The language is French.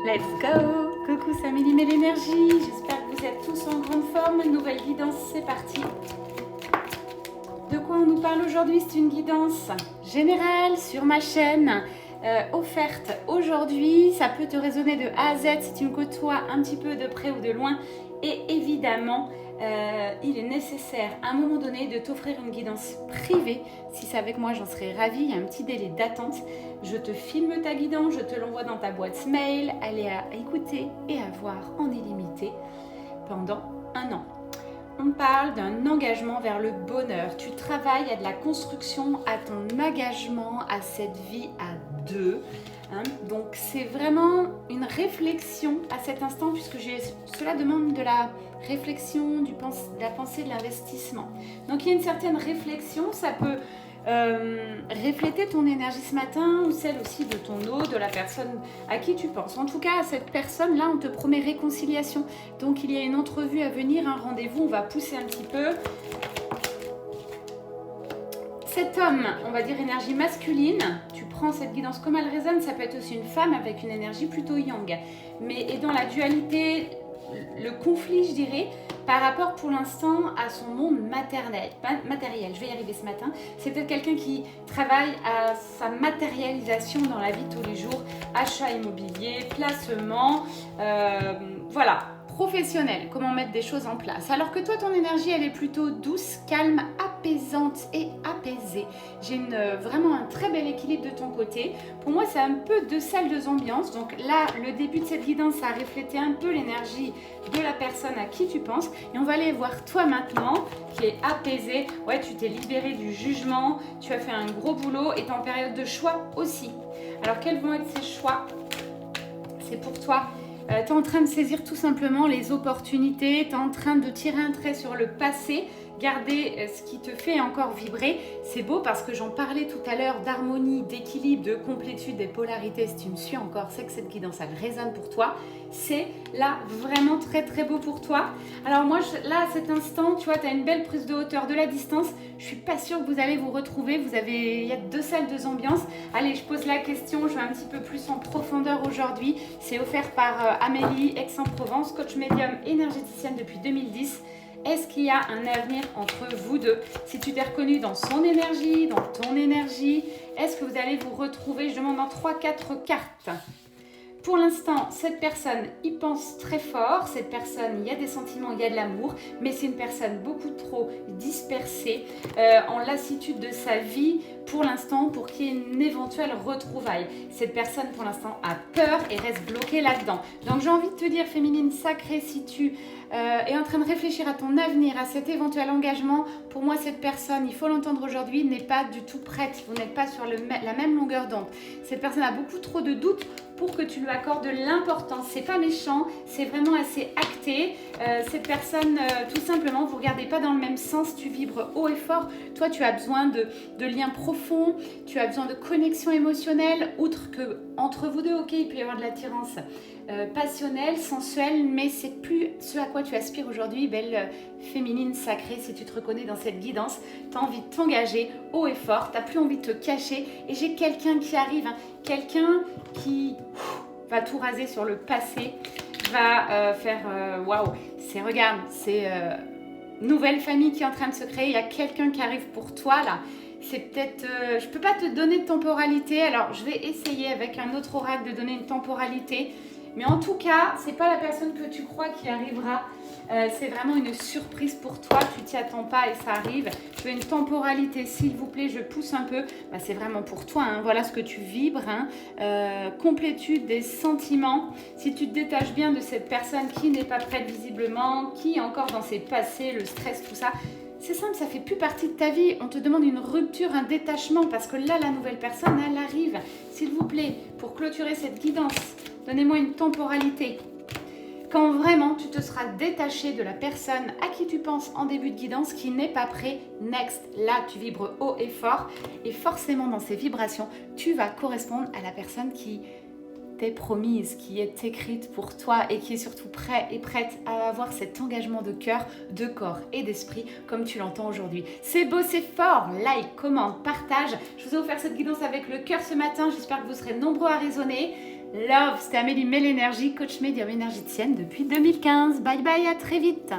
Let's go! Coucou, c'est Amélie Mé l'énergie. J'espère que vous êtes tous en grande forme. Nouvelle guidance, c'est parti. De quoi on nous parle aujourd'hui? C'est une guidance générale sur ma chaîne, offerte aujourd'hui. Ça peut te résonner de A à Z si tu me côtoies un petit peu de près ou de loin. Et évidemment, il est nécessaire à un moment donné de t'offrir une guidance privée. Si c'est avec moi, j'en serais ravie. Il y a un petit délai d'attente. Je te filme ta guidance, je te l'envoie dans ta boîte mail. Elle est à écouter et à voir en illimité pendant 1 an. On parle d'un engagement vers le bonheur. Tu travailles à de la construction, à ton engagement, à cette vie à deux. Donc c'est vraiment une réflexion à cet instant, puisque cela demande de la réflexion, de la pensée, de l'investissement. Donc il y a une certaine réflexion, ça peut refléter ton énergie ce matin, ou celle aussi de ton hôte, de la personne à qui tu penses. En tout cas, à cette personne-là, on te promet réconciliation. Donc il y a une entrevue à venir, un rendez-vous, on va pousser un petit peu. Cet homme, on va dire énergie masculine, tu prends cette guidance comme elle résonne, ça peut être aussi une femme avec une énergie plutôt yang. Mais et dans la dualité, le conflit, je dirais, par rapport pour l'instant à son monde matériel. Je vais y arriver ce matin. C'est peut-être quelqu'un qui travaille à sa matérialisation dans la vie de tous les jours, achat immobilier, placement, voilà. Professionnel, comment mettre des choses en place. Alors que toi, ton énergie, elle est plutôt douce, calme, apaisante et apaisée. J'ai vraiment un très bel équilibre de ton côté. Pour moi, c'est un peu deux salles, deux ambiances. Donc là, le début de cette guidance, ça a reflété un peu l'énergie de la personne à qui tu penses. Et on va aller voir toi maintenant, qui est apaisé. Ouais, tu t'es libéré du jugement, tu as fait un gros boulot et tu es en période de choix aussi. Alors, quels vont être ces choix? C'est pour toi. Tu es en train de saisir tout simplement les opportunités, tu es en train de tirer un trait sur le passé, garder ce qui te fait encore vibrer. C'est beau parce que j'en parlais tout à l'heure d'harmonie, d'équilibre, de complétude, des polarités. Si tu me suis encore, c'est que cette guidance, elle résonne pour toi. C'est là vraiment très très beau pour toi. Alors moi, là à cet instant, tu vois, tu as une belle prise de hauteur, de la distance. Je suis pas sûre que vous allez vous retrouver. Il y a deux salles, deux ambiances. Allez, je pose la question, je vais un petit peu plus en profondeur aujourd'hui. C'est offert par Amélie, Aix-en-Provence, coach médium énergéticienne depuis 2010. Est-ce qu'il y a un avenir entre vous deux? Si tu t'es reconnu dans son énergie, dans ton énergie, est-ce que vous allez vous retrouver? Je demande en 3-4 cartes. Pour l'instant, cette personne y pense très fort. Cette personne, il y a des sentiments, il y a de l'amour, mais c'est une personne beaucoup trop dispersée, en lassitude de sa vie pour l'instant, pour qu'il y ait une éventuelle retrouvaille. Cette personne, pour l'instant, a peur et reste bloquée là-dedans. Donc, j'ai envie de te dire, féminine sacrée, si tu es en train de réfléchir à ton avenir, à cet éventuel engagement, pour moi, cette personne, il faut l'entendre aujourd'hui, n'est pas du tout prête. Vous n'êtes pas sur la même longueur d'onde. Cette personne a beaucoup trop de doutes pour que tu lui accordes de l'importance. C'est pas méchant, c'est vraiment assez acté. Cette personne, tout simplement, vous regardez pas dans le même sens, tu vibres haut et fort. Toi, tu as besoin de liens profonds, tu as besoin de connexion émotionnelle, outre que entre vous deux, ok, il peut y avoir de l'attirance passionnelle, sensuelle, mais c'est plus ce à quoi tu aspires aujourd'hui, belle féminine sacrée. Si tu te reconnais dans cette guidance, tu as envie de t'engager haut et fort, tu n'as plus envie de te cacher. Et j'ai quelqu'un qui arrive, quelqu'un qui va tout raser sur le passé, va faire waouh, regarde, c'est nouvelle famille qui est en train de se créer. Il y a quelqu'un qui arrive pour toi là. C'est peut-être, je peux pas te donner de temporalité, alors je vais essayer avec un autre oracle de donner une temporalité. Mais en tout cas, c'est pas la personne que tu crois qui arrivera. C'est vraiment une surprise pour toi. Tu t'y attends pas et ça arrive. Je veux une temporalité, s'il vous plaît. Je pousse un peu. C'est vraiment pour toi. Voilà ce que tu vibres. Complétude des sentiments. Si tu te détaches bien de cette personne qui n'est pas prête visiblement, qui est encore dans ses passés, le stress, tout ça. C'est simple, ça fait plus partie de ta vie. On te demande une rupture, un détachement, parce que là, la nouvelle personne, elle arrive. S'il vous plaît, pour clôturer cette guidance, donnez-moi une temporalité. Quand vraiment tu te seras détaché de la personne à qui tu penses en début de guidance, qui n'est pas prêt, next. Là, tu vibres haut et fort. Et forcément, dans ces vibrations, tu vas correspondre à la personne qui t'est promise, qui est écrite pour toi et qui est surtout prêt et prête à avoir cet engagement de cœur, de corps et d'esprit comme tu l'entends aujourd'hui. C'est beau, c'est fort. Like, commente, partage. Je vous ai offert cette guidance avec le cœur ce matin. J'espère que vous serez nombreux à raisonner. Love, c'était Amélie Mel Énergie, coach médium énergéticienne depuis 2015. Bye bye, à très vite.